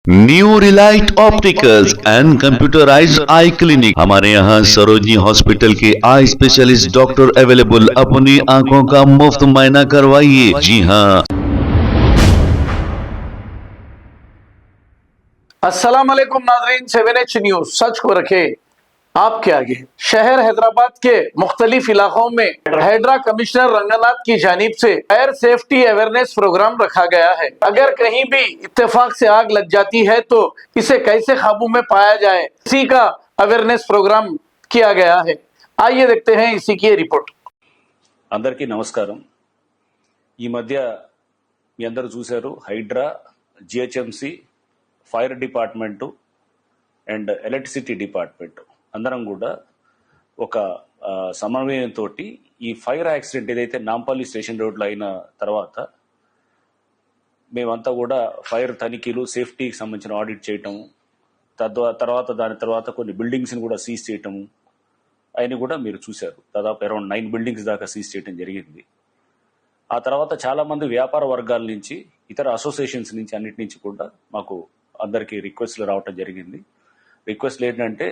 New Relight opticals and computerised I clinic. हमारे यहाँ Sarojini hospital के आई स्पेशलिस्ट डॉक्टर अवेलेबल। अपनी आंखों का मुफ्त मुआयना करवाइए। जी हाँ। अस्सलाम वालेकुम नाज़रीन, 7H न्यूज सच को रखे आपके आगे। शहर हैदराबाद के मुख्तलिफ इलाकों में हैदरा कमिश्नर रंगनाथ की जानिब से फायर सेफ्टी अवेयरनेस प्रोग्राम रखा गया है। अगर कहीं भी इत्तेफाक से आग लग जाती है तो इसे कैसे काबू में पाया जाए, इसी का अवेयरनेस प्रोग्राम किया गया है। आइए देखते हैं इसी की रिपोर्ट। అందరికీ నమస్కారం। ఈ మధ్య మీ అందరూ చూశారు, HYDRAA, GHMC, fire department and electricity department అందరం కూడా ఒక సమన్వయంతో ఈ ఫైర్ యాక్సిడెంట్ ఏదైతే నాంపల్లి స్టేషన్ రోడ్లో అయిన తర్వాత మేమంతా కూడా ఫైర్ తనిఖీలు, సేఫ్టీకి సంబంధించిన ఆడిట్ చేయటం, దాని తర్వాత కొన్ని బిల్డింగ్స్ని కూడా సీజ్ చేయటము అయినా కూడా మీరు చూశారు. దాదాపు అరౌండ్ 9 బిల్డింగ్స్ దాకా సీజ్ చేయడం జరిగింది. ఆ తర్వాత చాలా మంది వ్యాపార వర్గాల నుంచి, ఇతర అసోసియేషన్స్ నుంచి, అన్నిటి నుంచి కూడా మాకు అందరికీ రిక్వెస్ట్లు రావటం జరిగింది. రిక్వెస్ట్లు ఏంటంటే,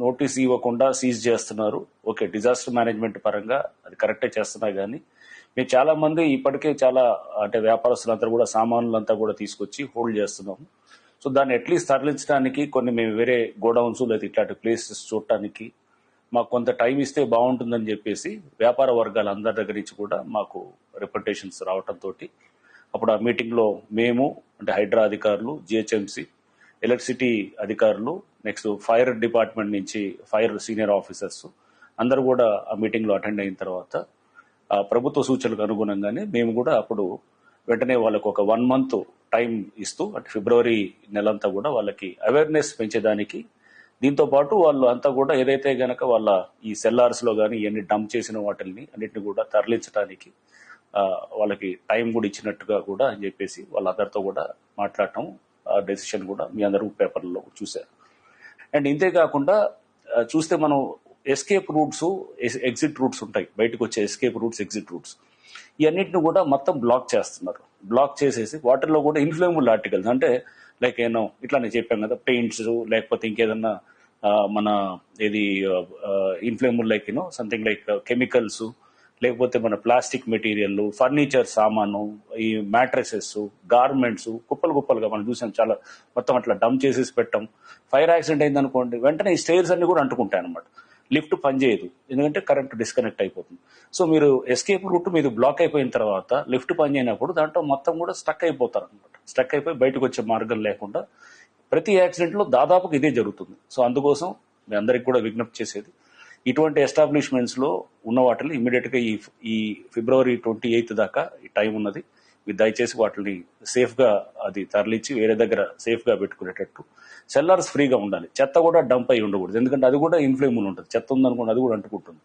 నోటీస్ ఇవ్వకుండా సీజ్ చేస్తున్నారు. ఓకే, డిజాస్టర్ మేనేజ్మెంట్ పరంగా అది కరెక్టే చేస్తున్నా, కానీ మేము చాలా మంది ఇప్పటికే చాలా వ్యాపారస్తులంతా కూడా సామాన్లంతా కూడా తీసుకొచ్చి హోల్డ్ చేస్తున్నాము. సో దాన్ని అట్లీస్ట్ తరలించడానికి కొన్ని మేము వేరే గోడౌన్స్ లేదా ఇట్లాంటి ప్లేసెస్ చూడటానికి మాకు కొంత టైం ఇస్తే బాగుంటుందని చెప్పేసి వ్యాపార వర్గాల అందరి దగ్గర నుంచి కూడా మాకు రిప్రజెంటేషన్స్ రావడంతో అప్పుడు ఆ మీటింగ్లో మేము, అంటే హైడ్రా అధికారులు, జిహెచ్ఎంసి, ఎలక్ట్రిసిటీ అధికారులు, నెక్స్ట్ ఫైర్ డిపార్ట్మెంట్ నుంచి ఫైర్ సీనియర్ ఆఫీసర్స్ అందరూ కూడా ఆ మీటింగ్లో అటెండ్ అయిన తర్వాత ప్రభుత్వ సూచనలకు అనుగుణంగానే మేము కూడా అప్పుడు వెంటనే వాళ్ళకు ఒక 1 month టైం ఇస్తూ, అంటే ఫిబ్రవరి నెలంతా కూడా వాళ్ళకి అవేర్నెస్ పెంచేదానికి, దీంతో పాటు వాళ్ళు అంతా కూడా ఏదైతే గనక వాళ్ళ ఈ సెల్లార్స్లో కానీ ఇవన్నీ డంప్ చేసిన వాటిని అన్నిటిని కూడా తరలించడానికి వాళ్ళకి టైం కూడా ఇచ్చినట్టుగా కూడా అని చెప్పేసి వాళ్ళందరితో కూడా మాట్లాడటం, ఆ డెసిషన్ కూడా మీ అందరూ పేపర్లో చూశారు. అండ్ ఇంతే కాకుండా చూస్తే మనం ఎస్కేప్ రూట్స్, ఎగ్జిట్ రూట్స్ ఉంటాయి, బయటకు వచ్చే ఎస్కేప్ రూట్స్, ఎగ్జిట్ రూట్స్, ఇవన్నిటిని కూడా మొత్తం బ్లాక్ చేస్తున్నారు. బ్లాక్ చేసేసి వాటిల్లో కూడా ఇన్ఫ్లేమబుల్ ఆర్టికల్స్, అంటే లైక్ ఏమో ఇట్లా నేను చెప్పాను కదా, పెయింట్స్, లేకపోతే ఇంకేదన్నా మన ఏది inflammable like something like chemicals, లేకపోతే మన ప్లాస్టిక్ మెటీరియల్, ఫర్నిచర్ సామాను, ఈ మ్యాట్రసెస్, గార్మెంట్స్ కుప్పలుగా మనం చూసాం. చాలా మొత్తం అట్లా డంప్ చేసేసి పెట్టాం. ఫైర్ యాక్సిడెంట్ అయింది అనుకోండి, వెంటనే ఈ స్టేర్స్ అన్ని కూడా అంటుకుంటాయి అనమాట. లిఫ్ట్ పనిచేయదు, ఎందుకంటే కరెంట్ డిస్కనెక్ట్ అయిపోతుంది. సో మీరు ఎస్కేప్ రూట్ మీద బ్లాక్ అయిపోయిన తర్వాత లిఫ్ట్ పనిచేయనప్పుడు దాంట్లో మొత్తం కూడా స్టక్ అయిపోతారు అనమాట. స్టక్ అయిపోయి బయటకు వచ్చే మార్గం లేకుండా ప్రతి యాక్సిడెంట్లో దాదాపుగా ఇదే జరుగుతుంది. సో అందుకోసం మీ అందరికి కూడా విజ్ఞప్తి చేసేది, ఇటువంటి ఎస్టాబ్లిష్మెంట్స్లో ఉన్న వాటిని ఇమీడియట్గా ఈ ఫిబ్రవరి 28 దాకా ఈ టైం ఉన్నది. మీరు దయచేసి వాటిని సేఫ్గా అది తరలించి వేరే దగ్గర సేఫ్గా పెట్టుకునేటట్టు. సెల్లార్స్ ఫ్రీగా ఉండాలి, చెత్త కూడా డంప్ అయి ఉండకూడదు, ఎందుకంటే అది కూడా ఇన్ఫ్లేమబుల్ ఉంటుంది. చెత్త ఉందనుకోండి, అది కూడా అంటుకుంటుంది.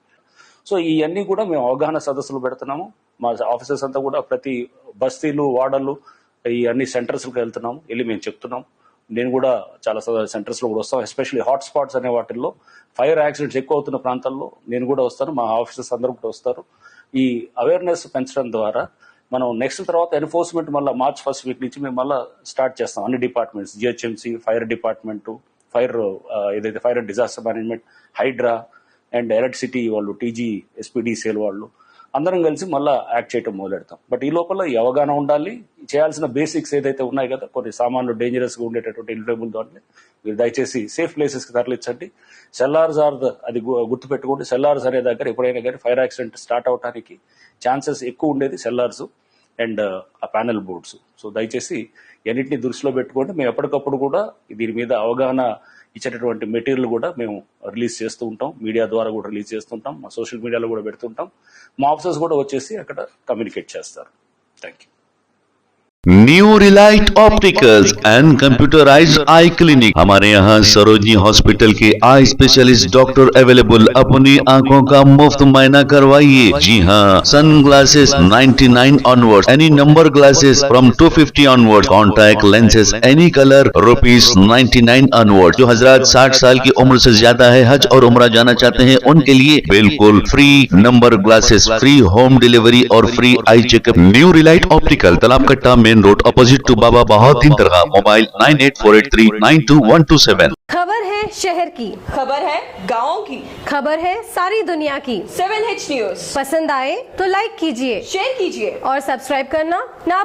సో ఇవన్నీ కూడా మేము అవగాహన సదస్సులు పెడుతున్నాము. మా ఆఫీసర్స్ అంతా కూడా ప్రతి బస్తీలు, వార్డులు, ఈ అన్ని సెంటర్స్కి వెళ్తున్నాము, వెళ్ళి మేము చెప్తున్నాం. నేను కూడా చాలా సెంటర్స్లో కూడా వస్తాం. ఎస్పెషల్లీ హాట్ స్పాట్స్ అనే వాటిల్లో, ఫైర్ యాక్సిడెంట్స్ ఎక్కువ అవుతున్న ప్రాంతాల్లో నేను కూడా వస్తాను, మా ఆఫీసర్స్ అందరూ కూడా వస్తారు. ఈ అవేర్నెస్ పెంచడం ద్వారా మనం నెక్స్ట్ తర్వాత ఎన్ఫోర్స్మెంట్ మళ్ళీ March 1st వీక్ నుంచి మేము మళ్ళీ స్టార్ట్ చేస్తాం. అన్ని departments, GHMC, fire department, fire ఏదైతే fire and disaster management, Hydraa and electricity వాళ్ళు, టీజీ, ఎస్పీడీసీఎల్ వాళ్ళు అందరం కలిసి మళ్ళీ యాక్ట్ చేయడం మొదలెడతాం. బట్ ఈ లోపల ఈ అవగాహన ఉండాలి. చేయాల్సిన బేసిక్స్ ఏదైతే ఉన్నాయి కదా, కొన్ని సామాన్లు డేంజరస్గా ఉండేటటువంటి ఇన్ఫ్లేమబుల్ దాంట్లో మీరు దయచేసి సేఫ్ ప్లేసెస్కి తరలించండి. సెల్లార్స్ అది గుర్తుపెట్టుకోండి. సెల్లార్స్ అనే దగ్గర ఎప్పుడైనా కానీ ఫైర్ యాక్సిడెంట్ స్టార్ట్ అవడానికి ఛాన్సెస్ ఎక్కువ ఉండేది సెల్లార్స్ అండ్ ఆ ప్యానెల్ బోర్డ్స్. సో దయచేసి అన్నింటినీ దృష్టిలో పెట్టుకోండి. మేము ఎప్పటికప్పుడు కూడా దీని మీద అవగాహన ఇచ్చేటటువంటి మెటీరియల్ కూడా మేము రిలీజ్ చేస్తూ ఉంటాం, మీడియా ద్వారా కూడా రిలీజ్ చేస్తుంటాం, మా సోషల్ మీడియాలో కూడా పెడుతుంటాం. మా ఆఫీసర్స్ కూడా వచ్చేసి అక్కడ కమ్యూనికేట్ చేస్తారు. Thank you. New Relight opticals and computerised I clinic. हमारे यहाँ सरोजनी हॉस्पिटल के आई स्पेशलिस्ट डॉक्टर अवेलेबल। अपनी आंखों का मुफ्त मुआयना करवाइए। जी हाँ, sun glasses 99 onward, any number glasses from 250 onward, contact lenses any colour ₹99 onward. जो हजरात 60 साल की उम्र से ज्यादा है, हज और उम्रा जाना चाहते हैं, उनके लिए बिल्कुल free number glasses, free home delivery और free eye checkup. New relight optical, Talab Katta में main road opposite to Baba Bahauddin dargah, mobile 9848392127। खबर है शहर की, खबर है गाँव की, खबर है सारी दुनिया की। 7H न्यूज पसंद आए तो लाइक कीजिए, शेयर कीजिए और सब्सक्राइब करना ना